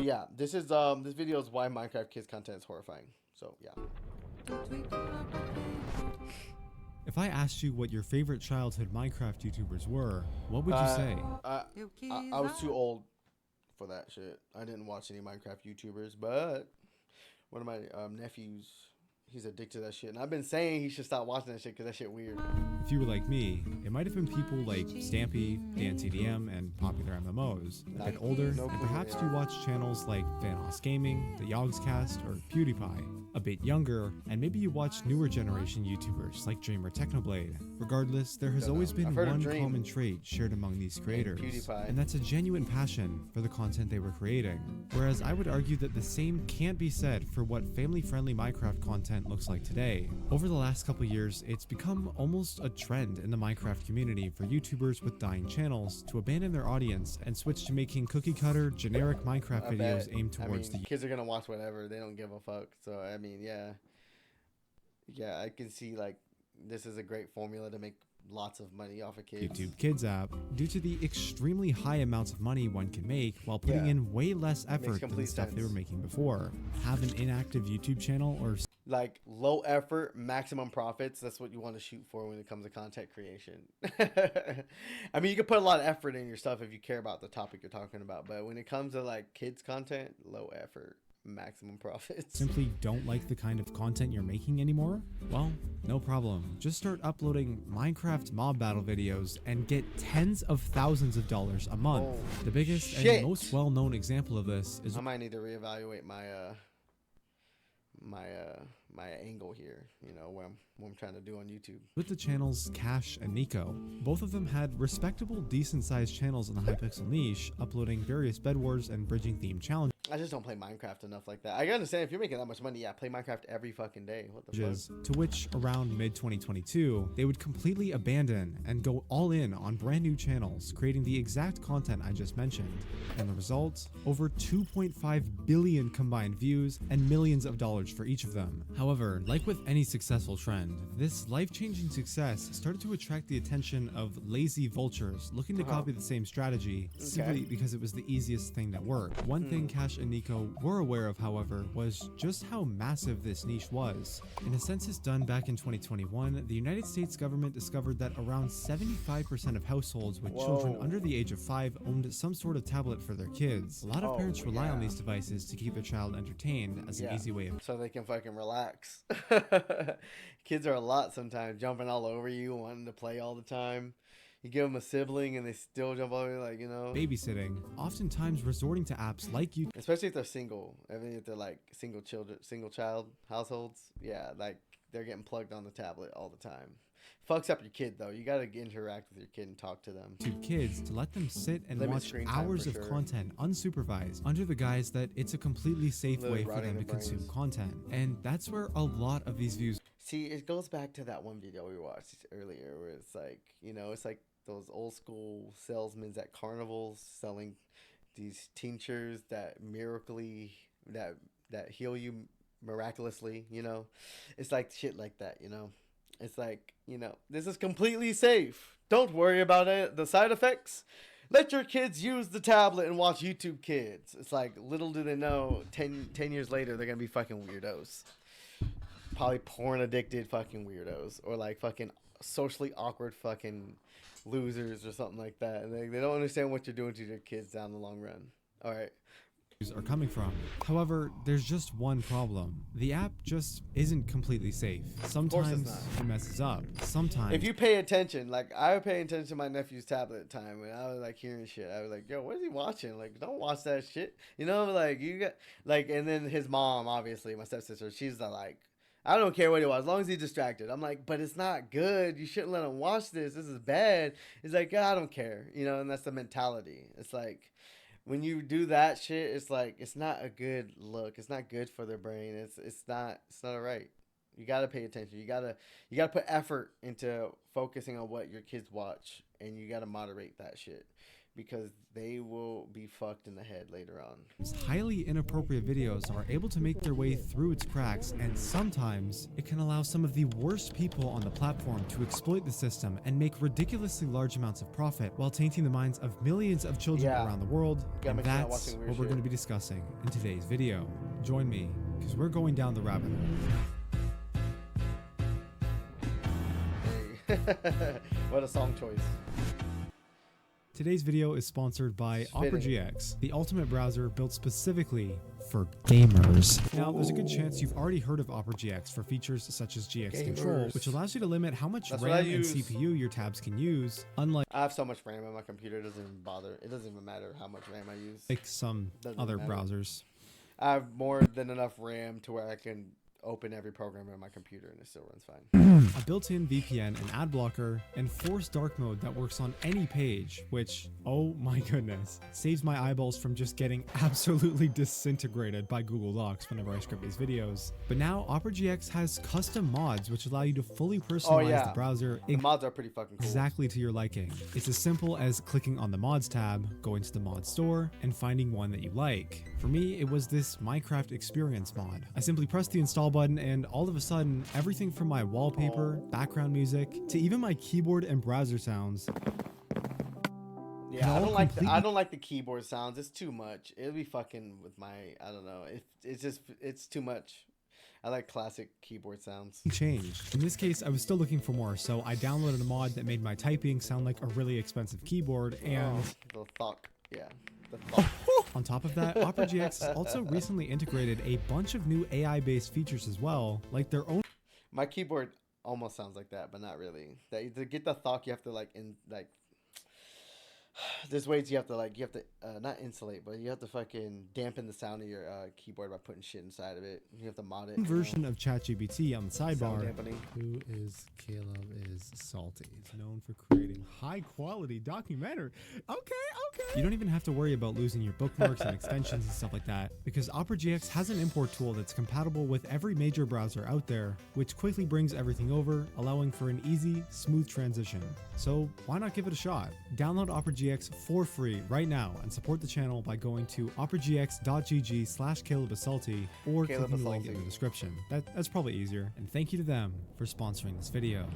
yeah, this video is why Minecraft kids content is horrifying. So yeah. If I asked you what your favorite childhood Minecraft YouTubers were, what would you say? I was too old for that shit. I didn't watch any Minecraft YouTubers, but one of my nephews, he's addicted to that shit, and I've been saying he should stop watching that shit because that shit weird. If you were like me, it might have been people like Stampy, DanTDM, and popular MMOs. A bit older, and perhaps you watch channels like Vanoss Gaming, the Yogscast, or PewDiePie. A bit younger, and maybe you watch newer generation YouTubers like Dreamer Technoblade. Regardless, there has always been one common trait shared among these creators, and that's a genuine passion for the content they were creating. Whereas I would argue that the same can't be said for what family-friendly Minecraft content looks like today. Over the last couple years, it's become almost a trend in the Minecraft community for YouTubers with dying channels to abandon their audience and switch to making cookie-cutter, generic Minecraft videos aimed towards the kids are gonna watch whatever, they don't give a fuck. So I mean, yeah, I can see like this is a great formula to make lots of money off of kids. YouTube Kids app due to the extremely high amounts of money one can make while putting in way less effort than the stuff they were making before. Have an inactive YouTube channel or like low effort, maximum profits. That's what you want to shoot for when it comes to content creation. I mean, you can put a lot of effort in your stuff if you care about the topic you're talking about, but when it comes to like kids content, low effort, maximum profits. Simply don't like the kind of content you're making anymore? Well, no problem. Just start uploading Minecraft mob battle videos and get tens of thousands of dollars a month. Oh, the biggest and most well-known example of this is I might need to reevaluate my my angle here, you know, what I'm trying to do on YouTube. With the channels Cash and Nico. Both of them had respectable, decent-sized channels in the Hypixel niche, uploading various Bed Wars and bridging themed challenges. I just don't play Minecraft enough like that. I understand if you're making that much money, yeah, play Minecraft every fucking day. What the fuck? To which, around mid-2022, they would completely abandon and go all in on brand new channels, creating the exact content I just mentioned. And the result? Over 2.5 billion combined views and millions of dollars for each of them. However, like with any successful trend, this life-changing success started to attract the attention of lazy vultures looking to copy the same strategy simply because it was the easiest thing that worked. One thing Cash and Nico were aware of, however, was just how massive this niche was. In a census done back in 2021, the United States government discovered that around 75% of households with children under the age of 5 owned some sort of tablet for their kids. A lot of parents rely on these devices to keep their child entertained as an easy way of so they can fucking relax. Kids are a lot sometimes, jumping all over you, wanting to play all the time. You give them a sibling and they still jump over, like, you know. Babysitting, oftentimes resorting to apps like YouTube. Especially if they're single. I mean, if they're like single child households. Yeah, like they're getting plugged on the tablet all the time. Fucks up your kid though. You gotta interact with your kid and talk to them. To kids to let them sit and watch hours of content unsupervised under the guise that it's a completely safe way for them to consume content. And that's where a lot of these views. See, it goes back to that one video we watched earlier where it's like, you know, it's like those old school salesmen at carnivals selling these tinctures that that heal you miraculously, you know. It's like shit like that, you know. It's like, you know, this is completely safe. Don't worry about it. The side effects. Let your kids use the tablet and watch YouTube Kids. It's like, little do they know, 10 years later, they're going to be fucking weirdos. Probably porn addicted fucking weirdos. Or like fucking socially awkward fucking losers or something like that. And they don't understand what you're doing to your kids down the long run. All right. Are coming from. However, there's just one problem. The app just isn't completely safe. Sometimes it messes up. Sometimes if you pay attention, like I would pay attention to my nephew's tablet at the time when I was like hearing shit. I was like, yo, what is he watching? Like, don't watch that shit. You know, like you got like, and then his mom, obviously, my stepsister, she's like, I don't care what he was, as long as he's distracted. I'm like, but it's not good. You shouldn't let him watch this. This is bad. He's like, I don't care. You know, and that's the mentality. It's like, when you do that shit, it's like, it's not a good look. It's not good for their brain. It's not all right. You got to pay attention. You got to put effort into focusing on what your kids watch, and you got to moderate that shit. because they will be fucked in the head later on. Highly inappropriate videos are able to make their way through its cracks, and sometimes it can allow some of the worst people on the platform to exploit the system and make ridiculously large amounts of profit while tainting the minds of millions of children around the world. And that's what we're going to be discussing in today's video. Join me, because we're going down the rabbit hole. Hey. What a song choice. Today's video is sponsored by Opera GX, the ultimate browser built specifically for gamers. Now, there's a good chance you've already heard of Opera GX for features such as GX Control, which allows you to limit how much RAM and CPU your tabs can use, unlike I have so much RAM on my computer, it doesn't even bother. It doesn't even matter how much RAM I use. like some other browsers. I have more than enough RAM to where I can open every program on my computer and it still runs fine. A built-in VPN, an ad blocker, and forced dark mode that works on any page, which, oh my goodness, saves my eyeballs from just getting absolutely disintegrated by Google Docs whenever I script these videos. But now Opera GX has custom mods which allow you to fully personalize the browser. The mods are pretty fucking cool. Exactly to your liking. It's as simple as clicking on the mods tab, going to the mod store, and finding one that you like. For me, it was this Minecraft experience mod. I simply pressed the install button and all of a sudden, everything from my wallpaper, background music, to even my keyboard and browser sounds. Yeah, I don't like the keyboard sounds. It's too much. It'll be fucking with my, I don't know. It's too much. I like classic keyboard sounds. Changed. In this case, I was still looking for more, so I downloaded a mod that made my typing sound like a really expensive keyboard, and the thunk. Yeah. On top of that, Opera GX has also recently integrated a bunch of new AI-based features as well, like their own. My keyboard almost sounds like that, but not really. To get the thunk, you have to there's ways you have to not insulate, but you have to fucking dampen the sound of your keyboard by putting shit inside of it. You have to mod it. Version of ChatGPT on the sidebar. Who is Caleb is Salty. He's known for creating high quality documentary. Okay. You don't even have to worry about losing your bookmarks and extensions and stuff like that, because Opera GX has an import tool that's compatible with every major browser out there, which quickly brings everything over, allowing for an easy, smooth transition. So why not give it a shot? Download Opera GX for free right now and support the channel by going to operagx.gg/CalebIsSalty or clicking the link in the description. That's probably easier. And thank you to them for sponsoring this video.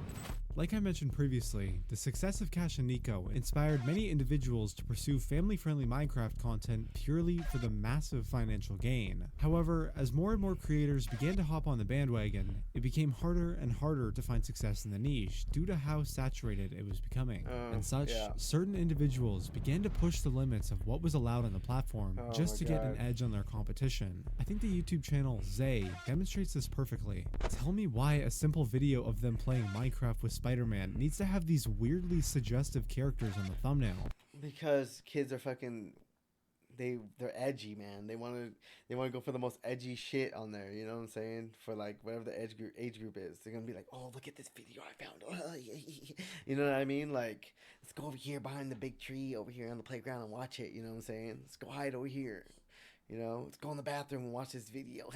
Like I mentioned previously, the success of Cash and Nico inspired many individuals to pursue family-friendly Minecraft content purely for the massive financial gain. However, as more and more creators began to hop on the bandwagon, it became harder and harder to find success in the niche due to how saturated it was becoming. Certain individuals began to push the limits of what was allowed on the platform just to get an edge on their competition. I think the YouTube channel Zay demonstrates this perfectly. Tell me why a simple video of them playing Minecraft with Spider-Man needs to have these weirdly suggestive characters on the thumbnail. Because kids are fucking, they're edgy, man. They want to go for the most edgy shit on there. You know what I'm saying? For like whatever the age group is, they're gonna be like, oh, look at this video I found. You know what I mean? Like, let's go over here behind the big tree over here on the playground and watch it. You know what I'm saying? Let's go hide over here. You know, let's go in the bathroom and watch this video.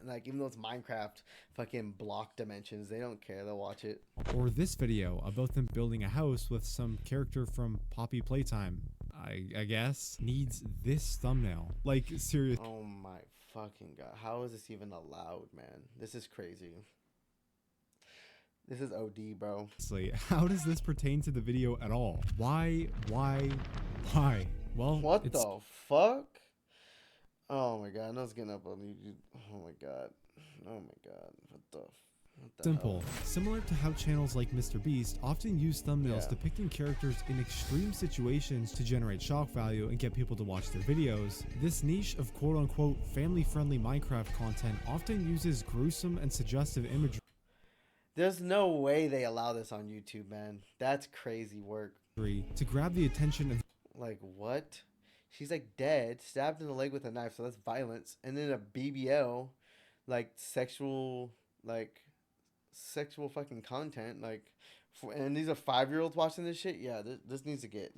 Like, even though it's Minecraft fucking block dimensions, they don't care. They'll watch it. Or this video about them building a house with some character from Poppy Playtime, I guess, needs this thumbnail. Like, seriously. Oh my fucking god. How is this even allowed, man? This is crazy. This is OD, bro. How does this pertain to the video at all? Why? Well, what the fuck? Oh my god, I know it's getting up on YouTube. Oh my god. What the simple. Similar to how channels like MrBeast often use thumbnails depicting characters in extreme situations to generate shock value and get people to watch their videos, this niche of quote-unquote family-friendly Minecraft content often uses gruesome and suggestive imagery. There's no way they allow this on YouTube, man. That's crazy work. To grab the attention of... Like, what? She's like dead, stabbed in the leg with a knife, so that's violence. And then a BBL, like sexual fucking content. Like, And these are 5-year-olds watching this shit. Yeah, this needs to get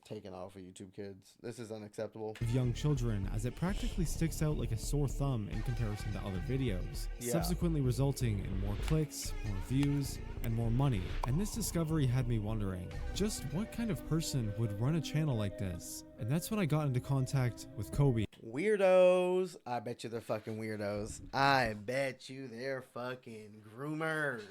taken off of YouTube Kids. This is unacceptable. Of young children, as it practically sticks out like a sore thumb in comparison to other videos, subsequently resulting in more clicks, more views, and more money. And this discovery had me wondering, just what kind of person would run a channel like this? And that's when I got into contact with Kobe. Weirdos. I bet you they're fucking weirdos. I bet you they're fucking groomers.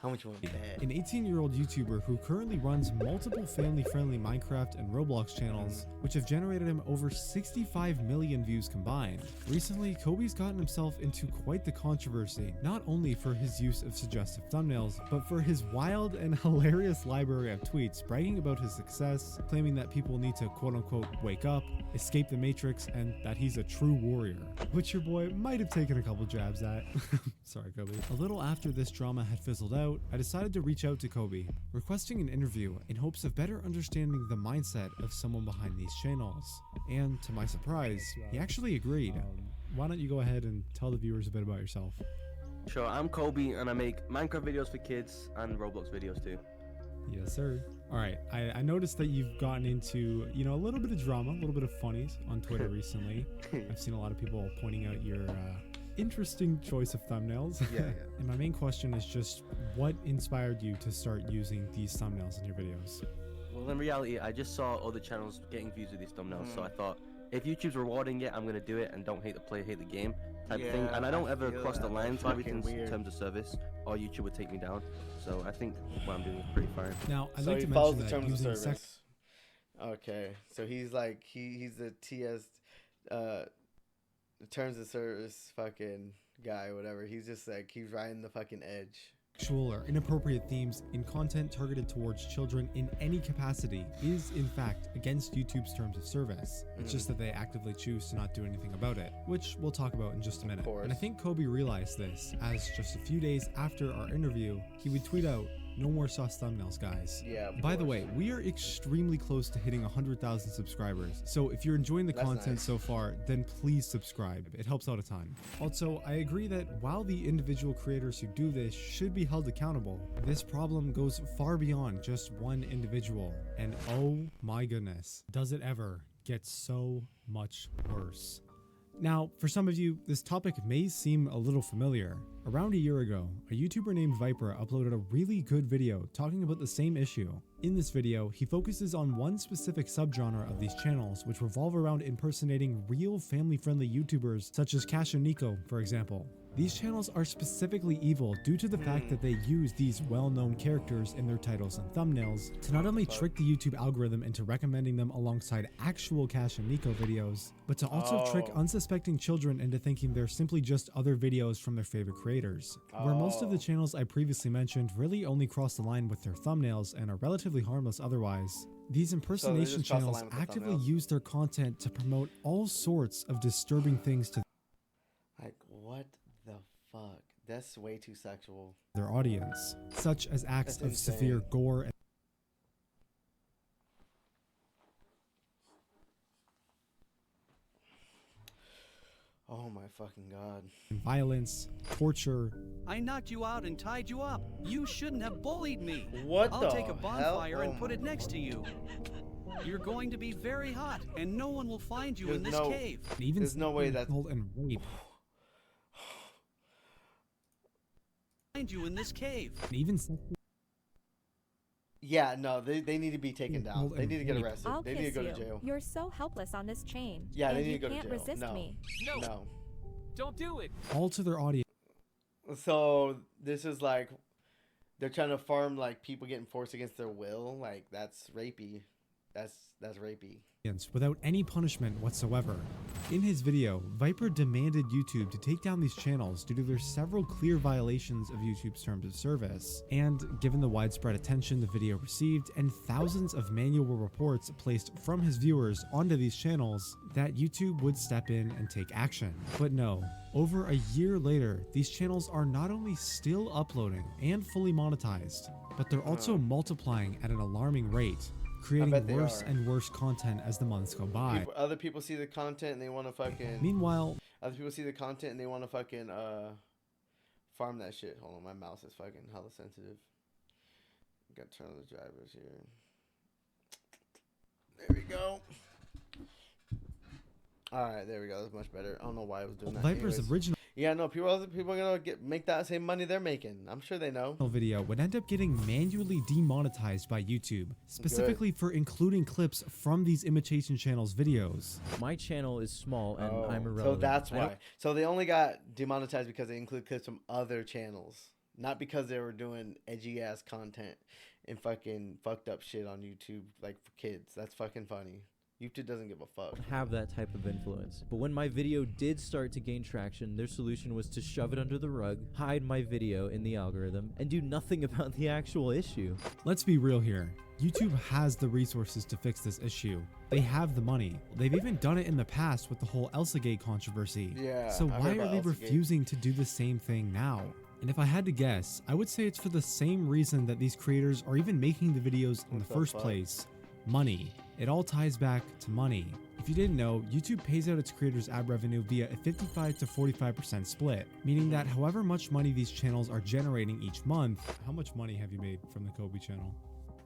How much you want to bet? An 18-year-old YouTuber who currently runs multiple family-friendly Minecraft and Roblox channels, which have generated him over 65 million views combined. Recently, Kobe's gotten himself into quite the controversy, not only for his use of suggestive thumbnails, but for his wild and hilarious library of tweets bragging about his success, claiming that people need to quote-unquote wake up, escape the Matrix, and that he's a true warrior, which your boy might have taken a couple jabs at. Sorry, Kobe. A little after this drama had fizzled out, I decided to reach out to Kobe, requesting an interview in hopes of better understanding the mindset of someone behind these channels. And to my surprise, he actually agreed. Why don't you go ahead and tell the viewers a bit about yourself? Sure, I'm Kobe and I make Minecraft videos for kids and Roblox videos too. Yes, sir. All right, I noticed that you've gotten into, you know, a little bit of drama, a little bit of funnies on Twitter recently. I've seen a lot of people pointing out your interesting choice of thumbnails. Yeah. And my main question is just, what inspired you to start using these thumbnails in your videos? Well, in reality, I just saw other channels getting views with these thumbnails, so I thought, if YouTube's rewarding it, I'm gonna do it, and don't hate the play, hate the game type thing. And I don't ever cross the line to everything in terms of service, or YouTube would take me down. So I think what I'm doing is pretty fine. Now, I'd So like he to follows mention the that terms of using service. Okay, so he's like he's the TS, the terms of service fucking guy, or whatever. He's just like he's riding the fucking edge. sexual or inappropriate themes in content targeted towards children in any capacity is in fact against YouTube's terms of service. It's just that they actively choose to not do anything about it, which we'll talk about in just a minute. And I think Kobe realized this, as just a few days after our interview, he would tweet out, "No more sus thumbnails, guys." Yeah. By the way, we are extremely close to hitting 100,000 subscribers. So if you're enjoying the content so far, then please subscribe. It helps out a ton. Also, I agree that while the individual creators who do this should be held accountable, this problem goes far beyond just one individual. And oh my goodness, does it ever get so much worse? Now, for some of you, this topic may seem a little familiar. Around a year ago, a YouTuber named Viper uploaded a really good video talking about the same issue. In this video, he focuses on one specific subgenre of these channels, which revolve around impersonating real family-friendly YouTubers such as Cash and Nico, for example. These channels are specifically evil due to the fact that they use these well-known characters in their titles and thumbnails to not only trick the YouTube algorithm into recommending them alongside actual Cash and Nico videos, but to also trick unsuspecting children into thinking they're simply just other videos from their favorite creators. Where most of the channels I previously mentioned really only cross the line with their thumbnails and are relatively harmless otherwise, these impersonation channels actively use their content to promote all sorts of disturbing things to Like, what the fuck? That's way too sexual. their audience, such as acts of insane. severe gore and Oh my fucking god. violence, torture, I knocked you out and tied you up. You shouldn't have bullied me. What I'll the take a bonfire hell? and put it next to you. You're going to be very hot, and no one will find you in There's this no- cave. and even There's no way sexual assault and rape, Find you in this cave. and even sexual Yeah, no, they need to be taken down. They need to get rape. arrested. I'll They need to kiss go you. to jail. You're so helpless on this chain. Yeah, they and need you to go to can't jail. resist No. me. No. Don't do it. all to their audience. So this is like they're trying to farm like people getting forced against their will. Like that's rapey. That's rapey. Without any punishment whatsoever. In his video, Viper demanded YouTube to take down these channels due to their several clear violations of YouTube's terms of service. And given the widespread attention the video received and thousands of manual reports placed from his viewers onto these channels, that YouTube would step in and take action. But no, over a year later, these channels are not only still uploading and fully monetized, but they're also multiplying at an alarming rate, creating bet they worse are. and worse content as the months go by. Other people see the content and they want to fucking. Meanwhile, Other people see the content and they want to fucking farm that shit. Hold on, my mouse is fucking hella sensitive. Got to turn on the drivers here. There we go. All right, there we go. That's much better. I don't know why I was doing that. Viper's Anyways. original Yeah, no, other people are gonna make that same money they're making. I'm sure they know. video would end up getting manually demonetized by YouTube, specifically for including clips from these imitation channels' videos. My channel is small and I'm irrelevant. So that's why. So they only got demonetized because they include clips from other channels, not because they were doing edgy ass content and fucking fucked up shit on YouTube like for kids. That's fucking funny. YouTube doesn't give a fuck. Have that type of influence. But when my video did start to gain traction, their solution was to shove it under the rug, hide my video in the algorithm, and do nothing about the actual issue. Let's be real here. YouTube has the resources to fix this issue. They have the money. They've even done it in the past with the whole Elsagate controversy. Yeah. So why are they refusing to do the same thing now? And if I had to guess, I would say it's for the same reason that these creators are even making the videos in the first place. Money. It all ties back to money. If you didn't know, YouTube pays out its creators' ad revenue via a 55 to 45% split, meaning that however much money these channels are generating each month. How much money have you made from the Kobe channel?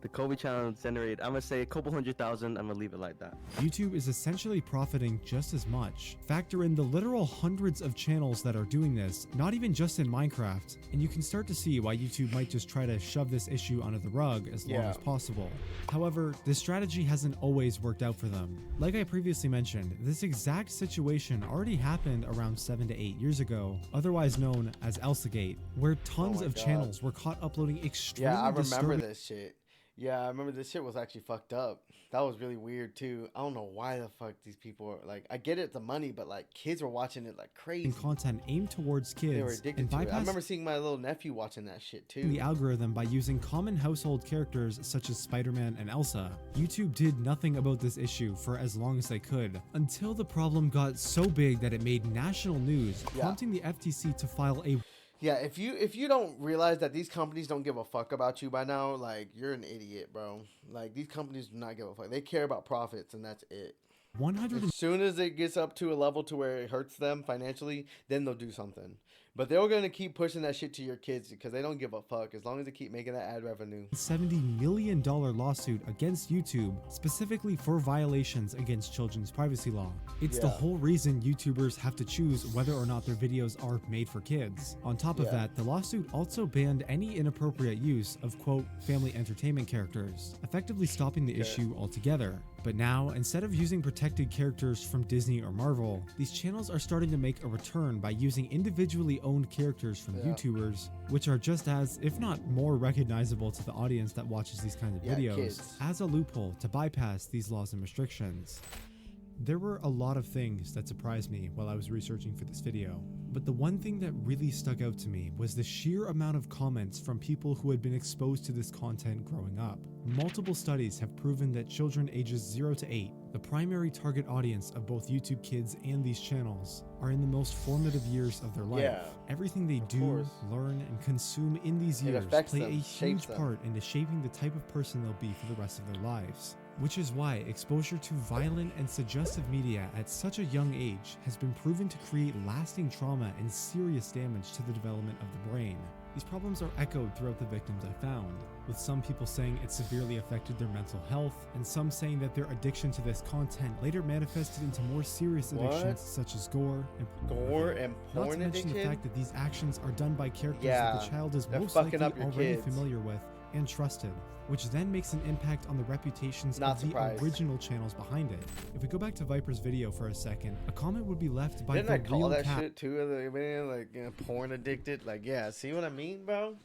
The Kobe channel generated, I'm gonna say a couple 100,000. I'm gonna leave it like that. YouTube is essentially profiting just as much. Factor in the literal hundreds of channels that are doing this, not even just in Minecraft, and you can start to see why YouTube might just try to shove this issue under the rug as long as possible. However, this strategy hasn't always worked out for them. Like I previously mentioned, this exact situation already happened around 7 to 8 years ago, otherwise known as Elsagate, where tons of channels were caught uploading extremely remember this shit. Yeah, I remember this shit was actually fucked up. That was really weird too. I don't know why the fuck these people are like. I get it, the money, but like kids were watching it like crazy. Content aimed towards kids. They were addicted to it. I remember seeing my little nephew watching that shit too. The algorithm by using common household characters such as Spider-Man and Elsa. YouTube did nothing about this issue for as long as they could, until the problem got so big that it made national news, prompting the FTC to file a Yeah, if you don't realize that these companies don't give a fuck about you by now, like, you're an idiot, bro. Like, these companies do not give a fuck. They care about profits, and that's it. 100. As soon as it gets up to a level to where it hurts them financially, then they'll do something. But they're going to keep pushing that shit to your kids because they don't give a fuck as long as they keep making that ad revenue. $70 million lawsuit against YouTube, specifically for violations against children's privacy law. It's the whole reason YouTubers have to choose whether or not their videos are made for kids. On top of that, the lawsuit also banned any inappropriate use of, quote, family entertainment characters, effectively stopping the issue altogether. But now, instead of using protected characters from Disney or Marvel, these channels are starting to make a return by using individually owned characters from YouTubers, which are just as, if not more recognizable to the audience that watches these kinds of videos, as a loophole to bypass these laws and restrictions. There were a lot of things that surprised me while I was researching for this video, but the one thing that really stuck out to me was the sheer amount of comments from people who had been exposed to this content growing up. Multiple studies have proven that children ages 0 to 8, the primary target audience of both YouTube Kids and these channels, are in the most formative years of their life. Everything they do, learn, and consume in these years play a huge part into shaping the type of person they'll be for the rest of their lives. Which is why exposure to violent and suggestive media at such a young age has been proven to create lasting trauma and serious damage to the development of the brain. These problems are echoed throughout the victims I found, with some people saying it severely affected their mental health, and some saying that their addiction to this content later manifested into more serious addictions such as gore and porn. Not to mention the fact that these actions are done by characters that the child is most likely already familiar with and trusted, which then makes an impact on the reputations of the original channels behind it. If we go back to Viper's video for a second, a comment would be left by Didn't I call real that shit too? Like, you know, porn addicted. Like, yeah, see what I mean, bro?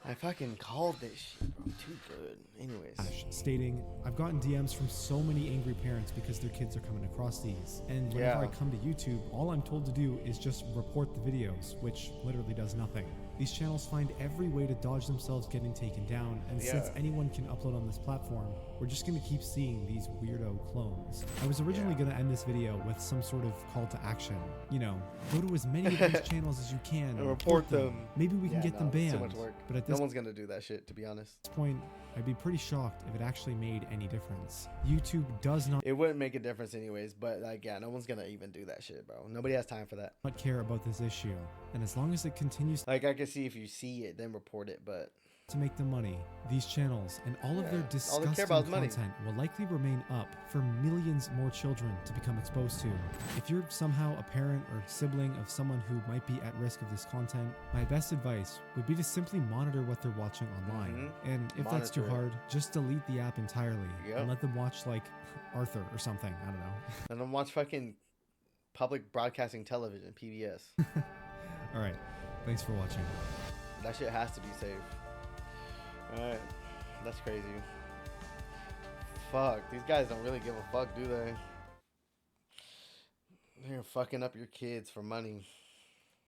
I fucking called this shit, bro. Too good. Anyways. Stating, I've gotten DMs from so many angry parents because their kids are coming across these. And whenever I come to YouTube, all I'm told to do is just report the videos, which literally does nothing. These channels find every way to dodge themselves getting taken down, and since anyone can upload on this platform, we're just going to keep seeing these weirdo clones. I was originally going to end this video with some sort of call to action. You know, go to as many of these channels as you can and report them. Maybe we can get them banned. Too much work. But at this no one's going to do that shit, to be honest. At this point, I'd be pretty shocked if it actually made any difference. YouTube does not. It wouldn't make a difference anyways, but like, yeah, no one's going to even do that shit, bro. Nobody has time for that. Not care about this issue. And as long as it continues. Like, I can see if you see it, then report it, but to make them money. These channels and all of their All they disgusting care about is money. content will likely remain up for millions more children to become exposed to. If you're somehow a parent or sibling of someone who might be at risk of this content, my best advice would be to simply monitor what they're watching online. And if that's too Monitor it. hard, just delete the app entirely Yep. and let them watch like Arthur or something. I don't know. And then watch fucking public broadcasting television, PBS. All right. Thanks for watching. That shit has to be safe. Alright. That's crazy. Fuck. These guys don't really give a fuck, do they? They're fucking up your kids for money.